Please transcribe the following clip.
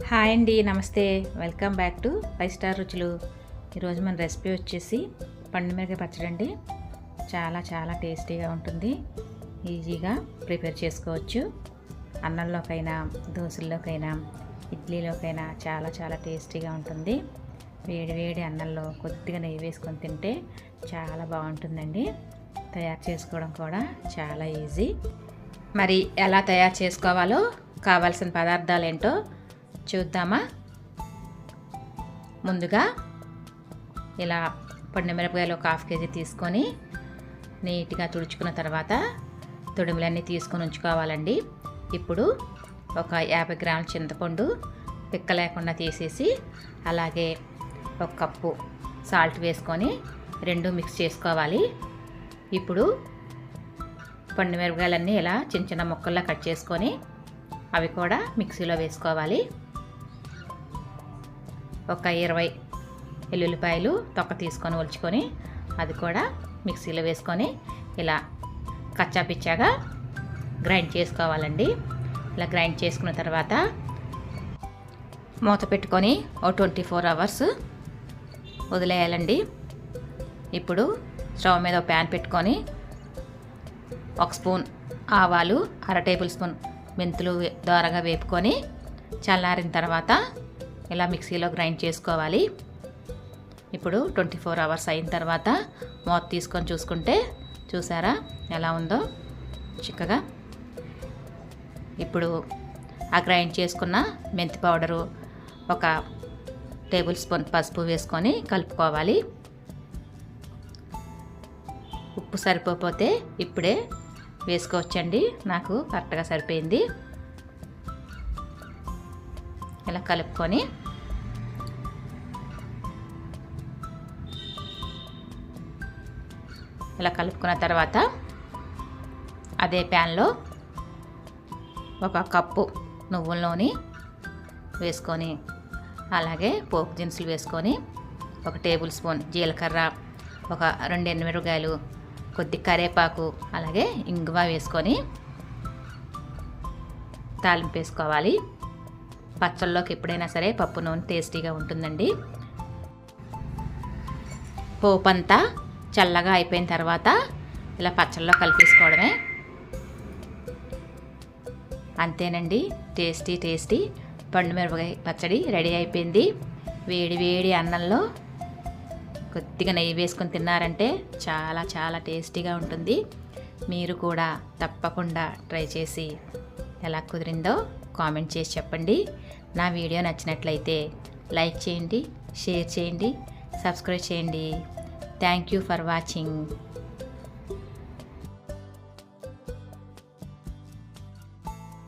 Hi అండి, నమస్తే. Welcome back to 5 star రుచులు. ఈరోజు మన రెసిపీ వచ్చేసి పండుమిరపకాయ పచ్చడి అండి. చాలా చాలా టేస్టీగా ఉంటుంది. ఈజీగా ప్రిపేర్ చేసుకోవచ్చు. అన్నంలోకైనా, దోశల్లోకైనా, ఇడ్లీలోకైనా చాలా చాలా టేస్టీగా ఉంటుంది. వేడి వేడి అన్నంలో కొద్దిగా నెయ్యి వేసుకొని తింటే చాలా బాగుంటుందండి. తయారు చేసుకోవడం కూడా చాలా ఈజీ. మరి ఎలా తయారు చేసుకోవాలో, కావాల్సిన పదార్థాలు ఏంటో చూద్దామా. ముందుగా ఇలా పండుమిరపకాయలు ఒక 1/2 కేజీ తీసుకొని నీట్గా తుడుచుకున్న తర్వాత తొడిమలన్నీ తీసుకొని ఉంచుకోవాలండి. ఇప్పుడు ఒక 50 గ్రాముల చింతపండు పిక్క లేకుండా తీసేసి, అలాగే 1 కప్పు సాల్ట్ వేసుకొని 2 మిక్స్ చేసుకోవాలి. ఇప్పుడు పండుమిరపకాయలన్నీ ఇలా చిన్న చిన్న ముక్కల్లా కట్ చేసుకొని అవి కూడా మిక్సీలో వేసుకోవాలి. ఒక 20 వెల్లుల్లిపాయలు తొక్క తీసుకొని ఒలుచుకొని అది కూడా మిక్సీలో వేసుకొని ఇలా కచ్చాపిచ్చాగా గ్రైండ్ చేసుకోవాలండి. ఇలా గ్రైండ్ చేసుకున్న తర్వాత మూత పెట్టుకొని ఓ 24 అవర్స్ వదిలేయాలండి. ఇప్పుడు స్టవ్ మీద ఒక ప్యాన్ పెట్టుకొని 1 స్పూన్ ఆవాలు, 1/2 టేబుల్ స్పూన్ మెంతులు దోరగా వేపుకొని చల్లారిన తర్వాత ఇలా మిక్సీలో గ్రైండ్ చేసుకోవాలి. ఇప్పుడు 24 అవర్స్ అయిన తర్వాత మూత తీసుకొని చూసుకుంటే చూసారా ఎలా ఉందో చిక్కగా. ఇప్పుడు ఆ గ్రైండ్ చేసుకున్న మెంతి పౌడరు, 1 టేబుల్ స్పూన్ పసుపు వేసుకొని కలుపుకోవాలి. ఉప్పు సరిపోతే ఇప్పుడే వేసుకోవచ్చండి. నాకు కరెక్ట్గా సరిపోయింది. ఇలా కలుపుకొని ఇలా కలుపుకున్న తర్వాత అదే ప్యాన్లో 1 కప్పు నువ్వుల నూనె వేసుకొని, అలాగే పోపు దినుసులు వేసుకొని, 1 టేబుల్ స్పూన్ జీలకర్ర, 2 ఎండుమిరపకాయలు, కొద్ది కరివేపాకు, అలాగే ఇంగువ వేసుకొని తాలింపు వేసుకోవాలి. పచ్చళ్ళలోకి ఎప్పుడైనా సరే పప్పు నూనె టేస్టీగా ఉంటుందండి. పోపు అంతా చల్లగా అయిపోయిన తర్వాత ఇలా పచ్చళ్ళలో కలిపేసుకోవడమే. అంతేనండి, టేస్టీ టేస్టీ పండుమిరపకాయ పచ్చడి రెడీ అయిపోయింది. వేడి వేడి అన్నంలో కొద్దిగా నెయ్యి వేసుకొని తిన్నారంటే చాలా చాలా టేస్టీగా ఉంటుంది. మీరు కూడా తప్పకుండా ట్రై చేసి ఎలా కుదిరిందో కామెంట్ చేసి చెప్పండి. నా వీడియో నచ్చినట్లయితే లైక్ చేయండి, షేర్ చేయండి, సబ్స్క్రైబ్ చేయండి. Thank you for watching.